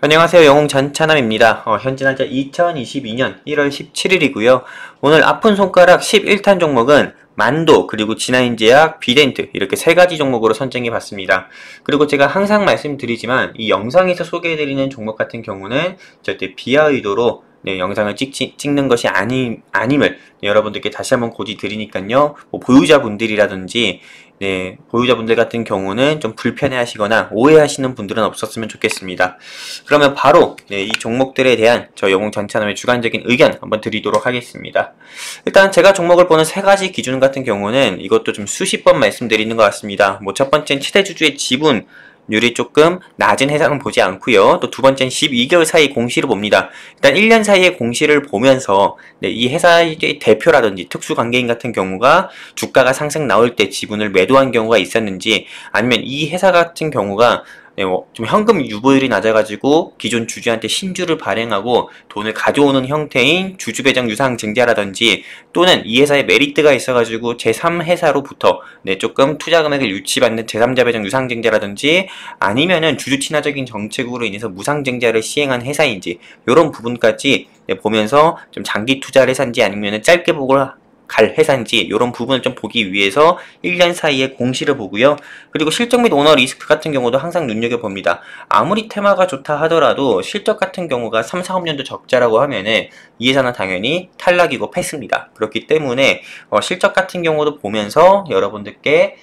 안녕하세요. 영웅 전차남입니다. 현재 날짜 2022년 1월 17일이고요. 오늘 아픈 손가락 11탄 종목은 만도, 그리고 진화인제약, 비덴트 이렇게 세 가지 종목으로 선정해 봤습니다. 그리고 제가 항상 말씀드리지만 이 영상에서 소개해드리는 종목 같은 경우는 절대 비하 의도로 영상을 찍는 것이 아님을 여러분들께 다시 한번 고지 드리니까요. 보유자분들이라든지 보유자분들 같은 경우는 좀 불편해 하시거나 오해하시는 분들은 없었으면 좋겠습니다. 그러면 바로 이 종목들에 대한 저 영웅 전차남의 주관적인 의견 한번 드리도록 하겠습니다. 일단 제가 종목을 보는 세 가지 기준 같은 경우는 이것도 좀 수십 번 말씀드리는 것 같습니다. 첫 번째는 최대주주의 지분 율이 조금 낮은 회사는 보지 않고요. 또 두 번째는 12개월 사이 공시를 봅니다. 일단 1년 사이의 공시를 보면서 이 회사의 대표라든지 특수관계인 같은 경우가 주가가 상승 나올 때 지분을 매도한 경우가 있었는지, 아니면 이 회사 같은 경우가 좀 현금 유보율이 낮아가지고 기존 주주한테 신주를 발행하고 돈을 가져오는 형태인 주주배정 유상증자라든지, 또는 이 회사에 메리트가 있어가지고 제3회사로부터 조금 투자금액을 유치받는 제3자 배정 유상증자라든지, 아니면은 주주 친화적인 정책으로 인해서 무상증자를 시행한 회사인지, 이런 부분까지 보면서 좀 장기 투자 회사인지 아니면은 짧게 보고 갈 회사인지 이런 부분을 좀 보기 위해서 1년 사이에 공시를 보고요. 그리고 실적 및 오너 리스크 같은 경우도 항상 눈여겨봅니다. 아무리 테마가 좋다 하더라도 실적 같은 경우가 3, 4업년도 적자라고 하면은 이 회사는 당연히 탈락이고 패스입니다. 그렇기 때문에 실적 같은 경우도 보면서 여러분들께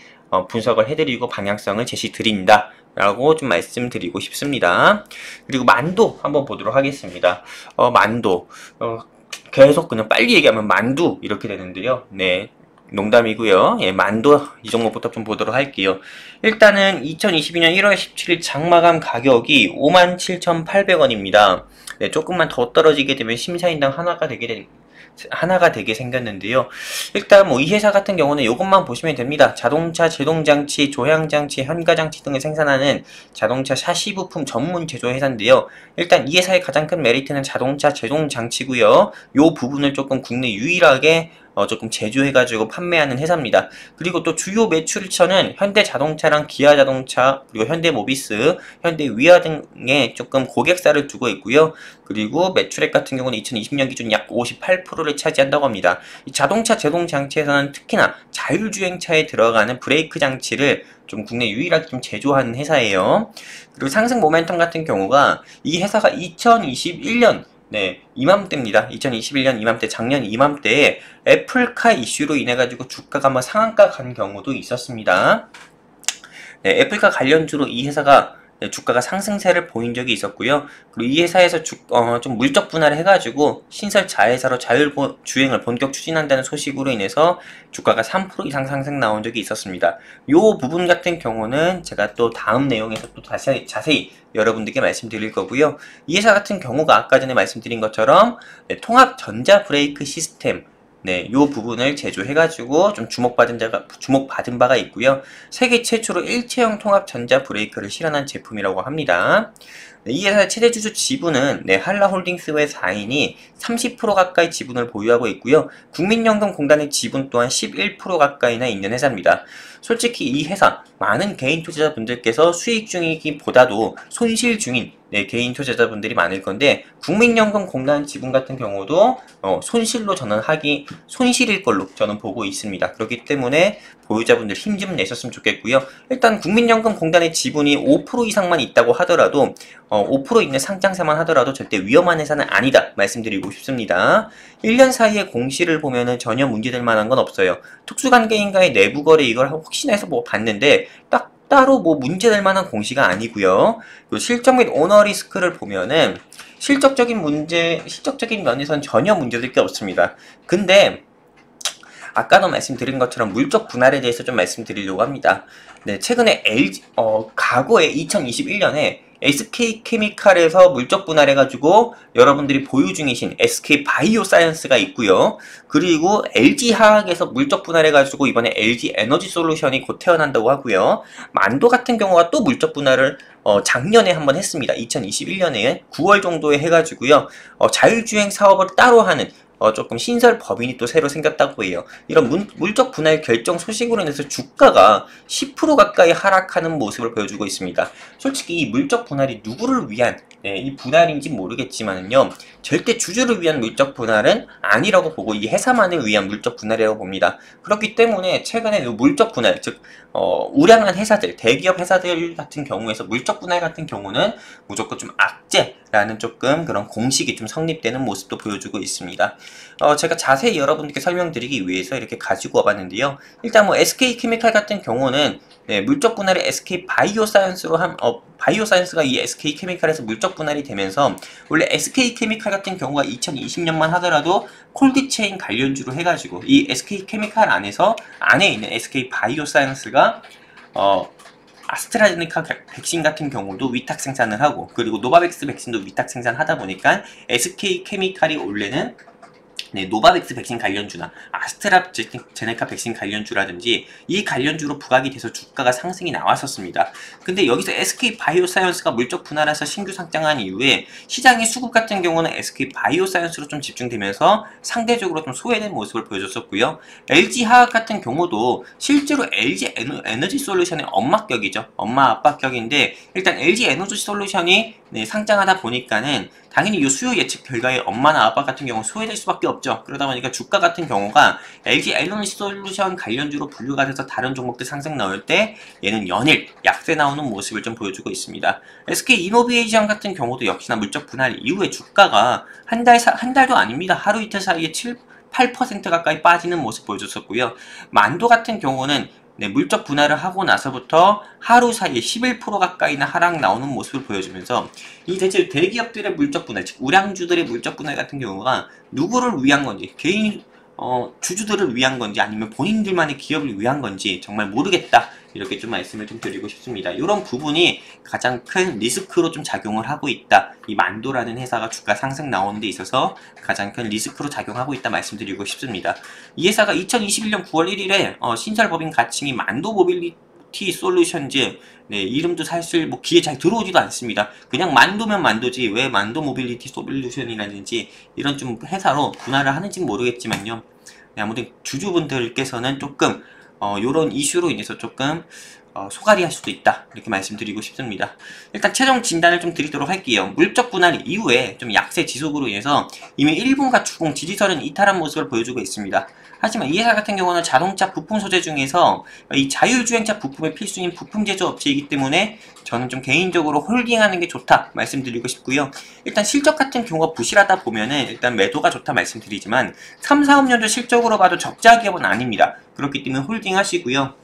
분석을 해드리고 방향성을 제시드린다 라고 좀 말씀드리고 싶습니다. 그리고 만도 한번 보도록 하겠습니다. 만도 계속 그냥 빨리 얘기하면 만두 이렇게 되는데요. 농담이고요. 만두 이 종목부터 좀 보도록 할게요. 일단은 2022년 1월 17일 장마감 가격이 57,800원입니다. 조금만 더 떨어지게 되면 심사인당 하나가 되게 생겼는데요. 일단 이 회사 같은 경우는 이것만 보시면 됩니다. 자동차 제동장치, 조향장치, 현가장치 등을 생산하는 자동차 샤시 부품 전문 제조 회사인데요. 일단 이 회사의 가장 큰 메리트는 자동차 제동장치고요. 이 부분을 조금 국내 유일하게 조금 제조해가지고 판매하는 회사입니다. 그리고 또 주요 매출처는 현대자동차랑 기아자동차, 그리고 현대모비스, 현대위아 등에 조금 고객사를 두고 있고요. 그리고 매출액 같은 경우는 2020년 기준 약 58%를 차지한다고 합니다. 이 자동차 제동장치에서는 특히나 자율주행차에 들어가는 브레이크 장치를 좀 국내 유일하게 좀 제조하는 회사예요. 그리고 상승 모멘텀 같은 경우가 이 회사가 2021년 이맘때입니다. 2021년 이맘때, 작년 이맘때에 애플카 이슈로 인해가지고 주가가 한번 상한가 간 경우도 있었습니다. 애플카 관련주로 이 회사가 주가가 상승세를 보인 적이 있었고요. 그리고 이 회사에서 좀 물적 분할을 해가지고 신설 자회사로 자율주행을 본격 추진한다는 소식으로 인해서 주가가 3% 이상 상승 나온 적이 있었습니다. 이 부분 같은 경우는 제가 또 다음 내용에서 또 자세히 여러분들께 말씀드릴 거고요. 이 회사 같은 경우가 아까 전에 말씀드린 것처럼 통합 전자 브레이크 시스템 요 부분을 제조해가지고 좀 주목받은 바가 있고요. 세계 최초로 일체형 통합 전자 브레이크를 실현한 제품이라고 합니다. 이 회사의 최대주주 지분은 한라홀딩스의 4인이 30% 가까이 지분을 보유하고 있고요. 국민연금공단의 지분 또한 11% 가까이나 있는 회사입니다. 솔직히 이 회사 많은 개인 투자자분들께서 수익 중이기보다도 손실 중인 개인 투자자분들이 많을 건데, 국민연금공단 지분 같은 경우도 손실로 손실일 걸로 저는 보고 있습니다. 그렇기 때문에 보유자분들 힘 좀 내셨으면 좋겠고요. 일단 국민연금공단의 지분이 5% 이상만 있다고 하더라도 5% 있는 상장세만 하더라도 절대 위험한 회사는 아니다 말씀드리고 싶습니다. 1년 사이에 공시를 보면은 전혀 문제될 만한 건 없어요. 특수관계인과의 내부 거래 이걸 혹시나 해서 봤는데 따로 문제될 만한 공시가 아니고요. 실적 및 오너 리스크를 보면은 실적적인 면에서는 전혀 문제될 게 없습니다. 근데 아까도 말씀드린 것처럼 물적 분할에 대해서 좀 말씀드리려고 합니다. 최근에 과거에 2021년에 SK케미칼에서 물적 분할해가지고 여러분들이 보유 중이신 SK바이오사이언스가 있고요. 그리고 LG화학에서 물적 분할해가지고 이번에 LG에너지솔루션이 곧 태어난다고 하고요. 만도 같은 경우가 또 물적 분할을 작년에 한번 했습니다. 2021년에 9월 정도에 해가지고요. 자율주행 사업을 따로 하는 조금 신설 법인이 또 새로 생겼다고 해요. 이런 물적 분할 결정 소식으로 인해서 주가가 10% 가까이 하락하는 모습을 보여주고 있습니다. 솔직히 이 물적 분할이 누구를 위한 이 분할인지 모르겠지만요, 절대 주주를 위한 물적 분할은 아니라고 보고 이 회사만을 위한 물적 분할이라고 봅니다. 그렇기 때문에 최근에 물적 분할, 즉 우량한 회사들, 대기업 회사들 같은 경우에서 물적 분할 같은 경우는 무조건 좀 악재라는 조금 그런 공식이 좀 성립되는 모습도 보여주고 있습니다. 제가 자세히 여러분들께 설명드리기 위해서 이렇게 가지고 와봤는데요. 일단 뭐 SK케미칼 같은 경우는 물적 분할이 SK 바이오사이언스로 바이오사이언스가 이 SK케미칼에서 물적 분할이 되면서, 원래 SK케미칼 같은 경우가 2020년만 하더라도 콜드체인 관련주로 해가지고 이 SK케미칼 안에 있는 SK 바이오사이언스가 아스트라제네카 백신 같은 경우도 위탁 생산을 하고, 그리고 노바백스 백신도 위탁 생산하다 보니까 SK케미칼이 원래는 노바백스 백신 관련주나 아스트라제네카 백신 관련주라든지 이 관련주로 부각이 돼서 주가가 상승이 나왔었습니다. 근데 여기서 SK 바이오사이언스가 물적 분할해서 신규 상장한 이후에 시장의 수급 같은 경우는 SK 바이오사이언스로 좀 집중되면서 상대적으로 좀 소외된 모습을 보여줬었고요. LG화학 같은 경우도 실제로 LG 에너지 솔루션의 엄마격이죠. 엄마 아빠격인데, 일단 LG 에너지 솔루션이 상장하다 보니까는 당연히 이 수요 예측 결과에 엄마나 아빠 같은 경우 소외될 수밖에 없죠. 그러다 보니까 주가 같은 경우가 LG 에너지 솔루션 관련주로 분류가 돼서 다른 종목들 상승 나올 때 얘는 연일 약세 나오는 모습을 좀 보여주고 있습니다. SK 이노베이션 같은 경우도 역시나 물적 분할 이후에 주가가 한 달도 아닙니다. 하루 이틀 사이에 8% 가까이 빠지는 모습 보여줬었고요. 만도 같은 경우는 물적 분할을 하고 나서부터 하루 사이에 11% 가까이나 하락 나오는 모습을 보여주면서, 이 대체 대기업들의 물적 분할, 즉 우량주들의 물적 분할 같은 경우가 누구를 위한 건지, 개인 주주들을 위한 건지 아니면 본인들만의 기업을 위한 건지 정말 모르겠다, 이렇게 좀 말씀을 좀 드리고 싶습니다. 이런 부분이 가장 큰 리스크로 좀 작용을 하고 있다. 이 만도라는 회사가 주가 상승 나오는 데 있어서 가장 큰 리스크로 작용하고 있다 말씀드리고 싶습니다. 이 회사가 2021년 9월 1일에 신설법인 가칭이 만도 모빌리티 솔루션즈, 이름도 사실 뭐 귀에 잘 들어오지도 않습니다. 그냥 만도면 만도지 왜 만도 모빌리티 솔루션이라든지 이런 좀 회사로 분할을 하는지 모르겠지만요. 아무튼 주주분들께서는 조금 요런 이슈로 인해서 조금 소갈이 할 수도 있다, 이렇게 말씀드리고 싶습니다. 일단 최종 진단을 좀 드리도록 할게요. 물적 분할 이후에 좀 약세 지속으로 인해서 이미 1분과 추공 지지선은 이탈한 모습을 보여주고 있습니다. 하지만 이 회사 같은 경우는 자동차 부품 소재 중에서 이 자율주행차 부품의 필수인 부품 제조 업체이기 때문에 저는 좀 개인적으로 홀딩하는 게 좋다 말씀드리고 싶고요. 일단 실적 같은 경우가 부실하다 보면은 일단 매도가 좋다 말씀드리지만 3, 4업년도 실적으로 봐도 적자 기업은 아닙니다. 그렇기 때문에 홀딩 하시고요.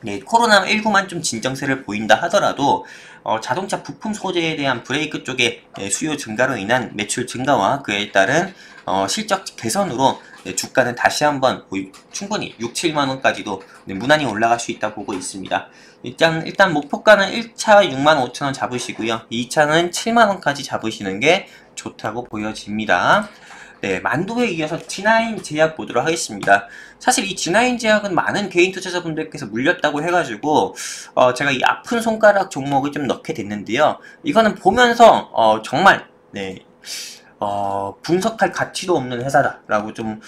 코로나19만 좀 진정세를 보인다 하더라도 자동차 부품 소재에 대한 브레이크 쪽의 수요 증가로 인한 매출 증가와 그에 따른 실적 개선으로 주가는 다시 한번 충분히 6, 7만원까지도 무난히 올라갈 수 있다 보고 있습니다. 일단 목표가는 1차 65,000원 잡으시고요. 2차는 7만원까지 잡으시는 게 좋다고 보여집니다. 만도에 이어서 G9 제약 보도록 하겠습니다. 사실 이 G9 제약은 많은 개인 투자자분들께서 물렸다고 해가지고 제가 이 아픈 손가락 종목을 좀 넣게 됐는데요. 이거는 보면서 정말 분석할 가치도 없는 회사다라고 좀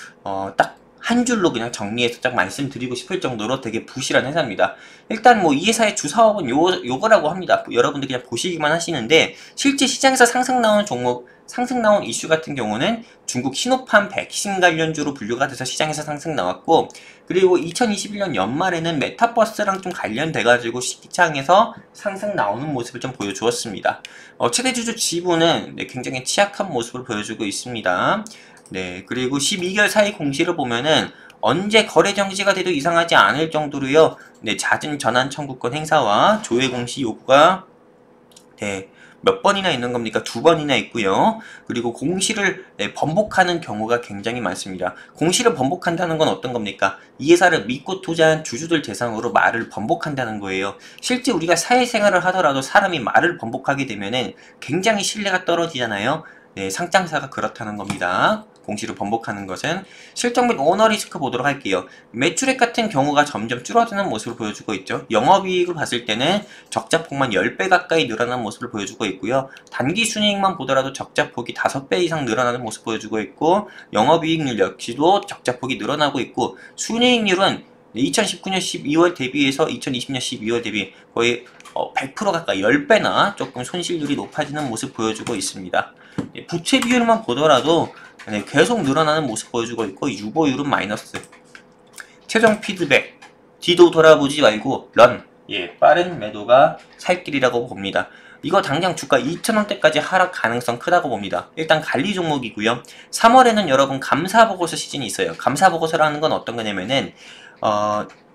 딱 한 줄로 그냥 정리해서 딱 말씀드리고 싶을 정도로 되게 부실한 회사입니다. 일단 뭐 이 회사의 주사업은 요거라고 합니다. 여러분들 그냥 보시기만 하시는데, 실제 시장에서 상승 나온 이슈 같은 경우는 중국 시노팜 백신 관련주로 분류가 돼서 시장에서 상승 나왔고, 그리고 2021년 연말에는 메타버스랑 좀 관련돼가지고 시장에서 상승 나오는 모습을 좀 보여주었습니다. 최대주주 지분은 굉장히 취약한 모습을 보여주고 있습니다. 그리고 12개월 사이 공시를 보면은 언제 거래 정지가 돼도 이상하지 않을 정도로요. 잦은 전환 청구권 행사와 조회 공시 요구가 몇 번이나 있는 겁니까? 2번이나 있고요. 그리고 공시를 번복하는 경우가 굉장히 많습니다. 공시를 번복한다는 건 어떤 겁니까? 이 회사를 믿고 투자한 주주들 대상으로 말을 번복한다는 거예요. 실제 우리가 사회생활을 하더라도 사람이 말을 번복하게 되면은 굉장히 신뢰가 떨어지잖아요. 상장사가 그렇다는 겁니다. 공시를 번복하는 것은. 실적 및 오너 리스크 보도록 할게요. 매출액 같은 경우가 점점 줄어드는 모습을 보여주고 있죠. 영업이익을 봤을 때는 적자폭만 10배 가까이 늘어나는 모습을 보여주고 있고요. 단기 순이익만 보더라도 적자폭이 5배 이상 늘어나는 모습을 보여주고 있고, 영업이익률 역시도 적자폭이 늘어나고 있고, 순이익률은 2019년 12월 대비해서 2020년 12월 대비 거의 100% 가까이 10배나 조금 손실률이 높아지는 모습 보여주고 있습니다. 부채 비율만 보더라도 계속 늘어나는 모습 보여주고 있고, 유보율은 마이너스. 최종 피드백, 뒤도 돌아보지 말고 런, 빠른 매도가 살 길이라고 봅니다. 이거 당장 주가 2,000원대까지 하락 가능성 크다고 봅니다. 일단 관리 종목이고요. 3월에는 여러분 감사보고서 시즌이 있어요. 감사보고서라는 건 어떤 거냐면은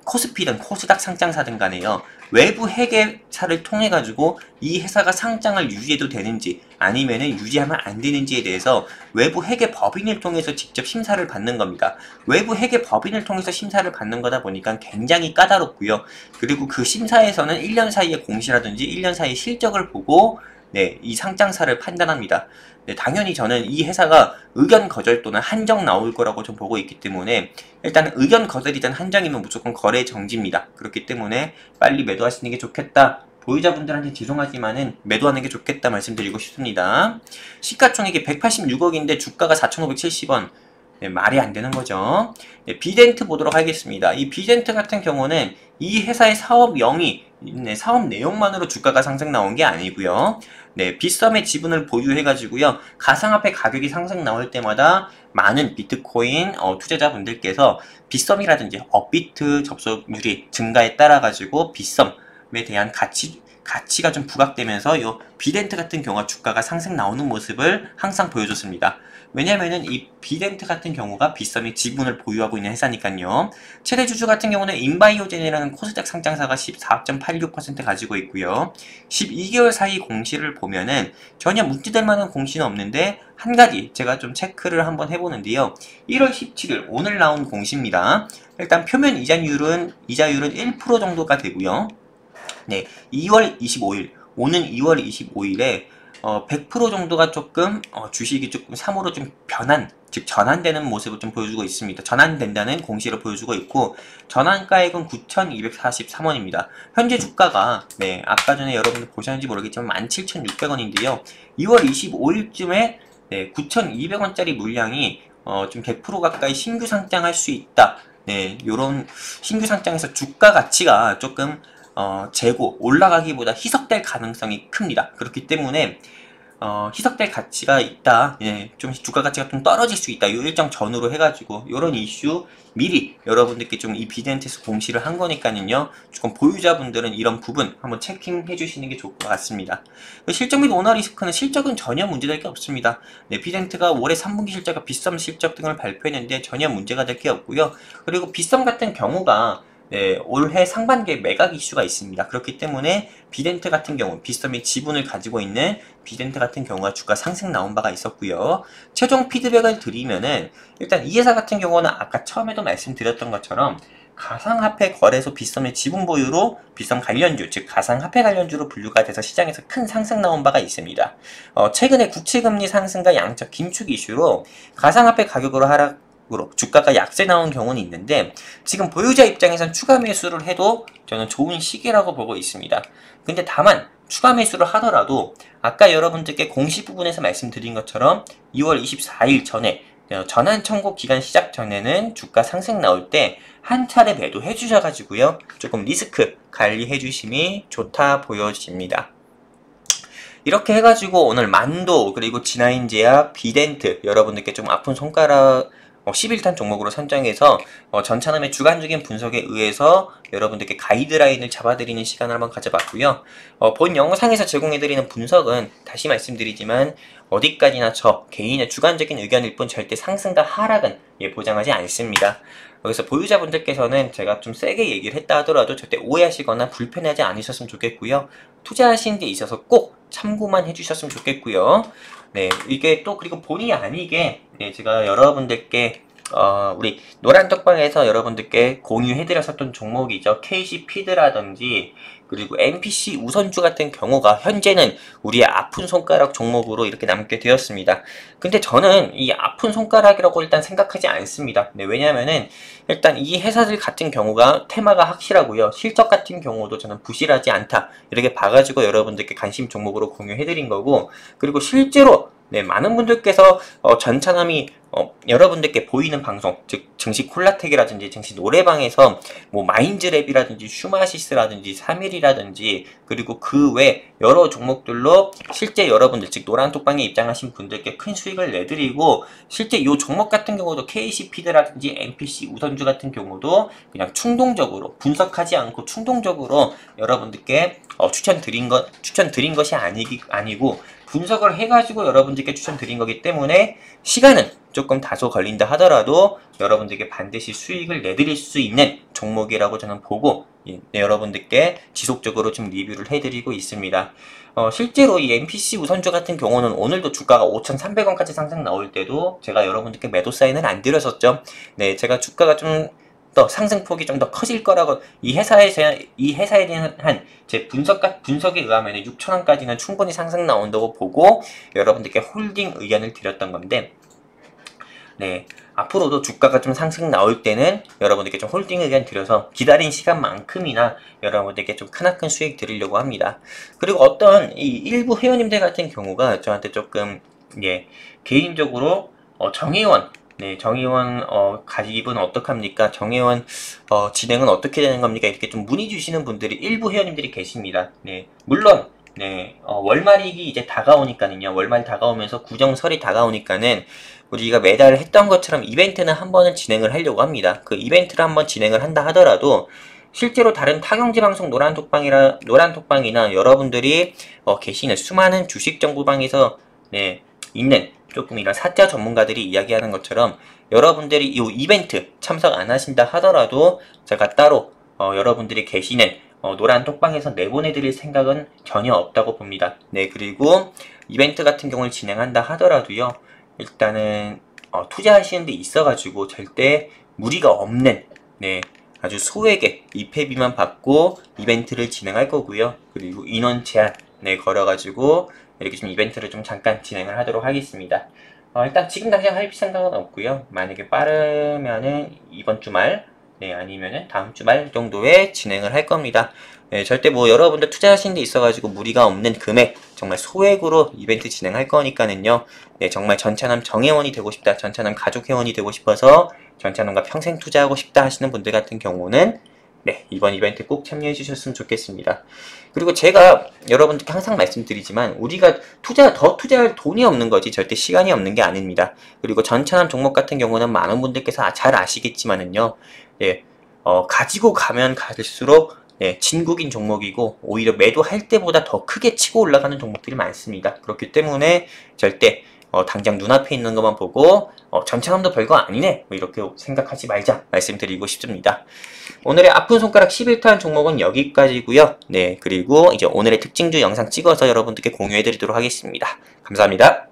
코스피든 코스닥 상장사든 간에요, 외부 회계사를 통해 가지고 이 회사가 상장을 유지해도 되는지 아니면은 유지하면 안 되는지에 대해서 외부 회계 법인을 통해서 직접 심사를 받는 겁니다. 외부 회계 법인을 통해서 심사를 받는 거다 보니까 굉장히 까다롭고요. 그리고 그 심사에서는 1년 사이에 공시라든지 1년 사이에 실적을 보고 이 상장사를 판단합니다. 당연히 저는 이 회사가 의견 거절 또는 한정 나올 거라고 좀 보고 있기 때문에, 일단 의견 거절이든 한정이면 무조건 거래 정지입니다. 그렇기 때문에 빨리 매도하시는 게 좋겠다. 보유자분들한테 죄송하지만은 매도하는 게 좋겠다 말씀드리고 싶습니다. 시가총액이 186억인데 주가가 4,570원. 말이 안 되는 거죠. 비덴트 보도록 하겠습니다. 이 비덴트 같은 경우는 이 회사의 사업령이, 사업 내용만으로 주가가 상승 나온 게 아니고요. 빗썸의 지분을 보유해가지고요, 가상화폐 가격이 상승 나올 때마다 많은 비트코인 투자자분들께서 빗썸이라든지 업비트 접속률이 증가에 따라가지고 빗썸에 대한 가치가 좀 부각되면서 요 비덴트 같은 경우가 주가가 상승 나오는 모습을 항상 보여줬습니다. 왜냐면은 이 비덴트 같은 경우가 빗썸이 지분을 보유하고 있는 회사니까요. 최대 주주 같은 경우는 인바이오젠이라는 코스닥 상장사가 14.86% 가지고 있고요. 12개월 사이 공시를 보면은 전혀 문제될 만한 공시는 없는데, 한 가지 제가 좀 체크를 한번 해보는데요. 1월 17일 오늘 나온 공시입니다. 일단 표면 이자율은 1% 정도가 되고요. 2월 25일, 오는 2월 25일에 100% 정도가 조금 주식이 조금 3으로 좀 즉 전환되는 모습을 좀 보여주고 있습니다. 전환된다는 공시를 보여주고 있고, 전환가액은 9,243원입니다. 현재 주가가 아까 전에 여러분들 보셨는지 모르겠지만 17,600원인데요. 2월 25일쯤에 9,200원짜리 물량이 좀 100% 가까이 신규 상장할 수 있다. 요런 신규 상장에서 주가 가치가 조금 재고 올라가기보다 희석될 가능성이 큽니다. 그렇기 때문에 희석될 가치가 있다, 좀 주가 가치가 좀 떨어질 수 있다, 요 일정 전후로 해가지고 요런 이슈 미리 여러분들께 좀 이 비덴트에서 공시를 한 거니까는요, 조금 보유자분들은 이런 부분 한번 체킹해 주시는 게 좋을 것 같습니다. 실적 및 오너 리스크는 실적은 전혀 문제될 게 없습니다. 비덴트가 올해 3분기 실적과 빗썸 실적 등을 발표했는데 전혀 문제가 될 게 없고요. 그리고 빗썸 같은 경우가 올해 상반기에 매각 이슈가 있습니다. 그렇기 때문에 비덴트 같은 경우, 빗썸이 지분을 가지고 있는 비덴트 같은 경우가 주가 상승 나온 바가 있었고요. 최종 피드백을 드리면은, 일단 이 회사 같은 경우는 아까 처음에도 말씀드렸던 것처럼 가상화폐 거래소 빗썸의 지분 보유로 빗썸 관련주, 즉 가상화폐 관련주로 분류가 돼서 시장에서 큰 상승 나온 바가 있습니다. 최근에 국채금리 상승과 양적 긴축 이슈로 가상화폐 가격으로 주가가 약세 나온 경우는 있는데, 지금 보유자 입장에선 추가 매수를 해도 저는 좋은 시기라고 보고 있습니다. 근데 다만 추가 매수를 하더라도 아까 여러분들께 공시 부분에서 말씀드린 것처럼 2월 24일 전에 전환 청구 기간 시작 전에는 주가 상승 나올 때 한 차례 매도해 주셔가지고요, 조금 리스크 관리해 주심이 좋다 보여집니다. 이렇게 해가지고 오늘 만도, 그리고 진화인제약, 비덴트 여러분들께 좀 아픈 손가락 11탄 종목으로 선정해서 전차남의 주관적인 분석에 의해서 여러분들께 가이드라인을 잡아드리는 시간을 한번 가져봤고요. 본 영상에서 제공해드리는 분석은 다시 말씀드리지만 어디까지나 저 개인의 주관적인 의견일 뿐 절대 상승과 하락은 보장하지 않습니다. 그래서 보유자분들께서는 제가 좀 세게 얘기를 했다 하더라도 절대 오해하시거나 불편하지 않으셨으면 좋겠고요. 투자하시는 데 있어서 꼭 참고만 해주셨으면 좋겠고요. 이게 또 그리고 본의 아니게 제가 여러분들께 우리 노란떡방에서 여러분들께 공유해드렸었던 종목이죠. KC피드라든지 그리고 MPC 우선주 같은 경우가 현재는 우리의 아픈 손가락 종목으로 이렇게 남게 되었습니다. 근데 저는 이 아픈 손가락이라고 일단 생각하지 않습니다. 네, 왜냐면은 일단 이 회사들 같은 경우가 테마가 확실하고요. 실적 같은 경우도 저는 부실하지 않다. 이렇게 봐가지고 여러분들께 관심 종목으로 공유해드린 거고, 그리고 실제로 네, 많은 분들께서 전차남이 여러분들께 보이는 방송, 즉 증시 콜라텍이라든지 증시 노래방에서 뭐 마인즈랩이라든지 슈마시스라든지 3일이라든지 그리고 그 외 여러 종목들로 실제 여러분들, 즉 노란톡방에 입장하신 분들께 큰 수익을 내드리고, 실제 이 종목 같은 경우도 KC피드라든지 MPC 우선주 같은 경우도 그냥 충동적으로 분석하지 않고 충동적으로 여러분들께 추천드린 것이 아니고 분석을 해가지고 여러분들께 추천드린 거기 때문에 시간은 조금 다소 걸린다 하더라도 여러분들께 반드시 수익을 내드릴 수 있는 종목이라고 저는 보고 여러분들께 지속적으로 좀 리뷰를 해드리고 있습니다. 실제로 이 MPC 우선주 같은 경우는 오늘도 주가가 5,300원까지 상승 나올 때도 제가 여러분들께 매도 사인을 안 드렸었죠. 네, 제가 주가가 좀 더 상승폭이 좀 더 커질 거라고 이 회사에 대한 제 분석에 의하면 6,000원까지는 충분히 상승 나온다고 보고 여러분들께 홀딩 의견을 드렸던 건데, 네, 앞으로도 주가가 좀 상승 나올 때는 여러분들께 좀 홀딩 의견 드려서 기다린 시간만큼이나 여러분들께 좀 크나큰 수익 드리려고 합니다. 그리고 어떤 이 일부 회원님들 같은 경우가 저한테 조금 개인적으로 정혜원 가입은 어떡합니까? 정혜원 진행은 어떻게 되는 겁니까? 이렇게 좀 문의 주시는 분들이 일부 회원님들이 계십니다. 네, 물론 월말이 이제 다가오니까는요. 월말 다가오면서 구정설이 다가오니까는 우리가 매달 했던 것처럼 이벤트는 한 번은 진행을 하려고 합니다. 그 이벤트를 한번 진행을 한다 하더라도 실제로 다른 타경지 방송 노란톡방이나 여러분들이 계시는 수많은 주식 정보방에서 있는 조금 이런 사자 전문가들이 이야기하는 것처럼 여러분들이 이 이벤트 참석 안 하신다 하더라도 제가 따로 여러분들이 계시는 노란 톡방에서 내보내드릴 생각은 전혀 없다고 봅니다. 네, 그리고 이벤트 같은 경우를 진행한다 하더라도요, 일단은 투자하시는 데 있어가지고 절대 무리가 없는 아주 소액의 입회비만 받고 이벤트를 진행할 거고요. 그리고 인원 제한 걸어가지고 이렇게 좀 이벤트를 좀 잠깐 진행을 하도록 하겠습니다. 일단 지금 당장 할 생각은 없고요. 만약에 빠르면은 이번 주말, 아니면은 다음 주말 정도에 진행을 할 겁니다. 절대 뭐 여러분들 투자하신 데 있어가지고 무리가 없는 금액, 정말 소액으로 이벤트 진행할 거니까는요. 정말 전차남 정회원이 되고 싶다, 전차남 가족 회원이 되고 싶어서 전차남과 평생 투자하고 싶다 하시는 분들 같은 경우는 이번 이벤트 꼭 참여해 주셨으면 좋겠습니다. 그리고 제가 여러분들께 항상 말씀드리지만 우리가 투자할 돈이 없는 거지 절대 시간이 없는 게 아닙니다. 그리고 전차남 종목 같은 경우는 많은 분들께서 잘 아시겠지만은요, 가지고 가면 갈수록 진국인 종목이고 오히려 매도할 때보다 더 크게 치고 올라가는 종목들이 많습니다. 그렇기 때문에 절대 당장 눈앞에 있는 것만 보고 전차남도 별거 아니네 이렇게 생각하지 말자 말씀드리고 싶습니다. 오늘의 아픈 손가락 11탄 종목은 여기까지고요. 그리고 이제 오늘의 특징주 영상 찍어서 여러분들께 공유해 드리도록 하겠습니다. 감사합니다.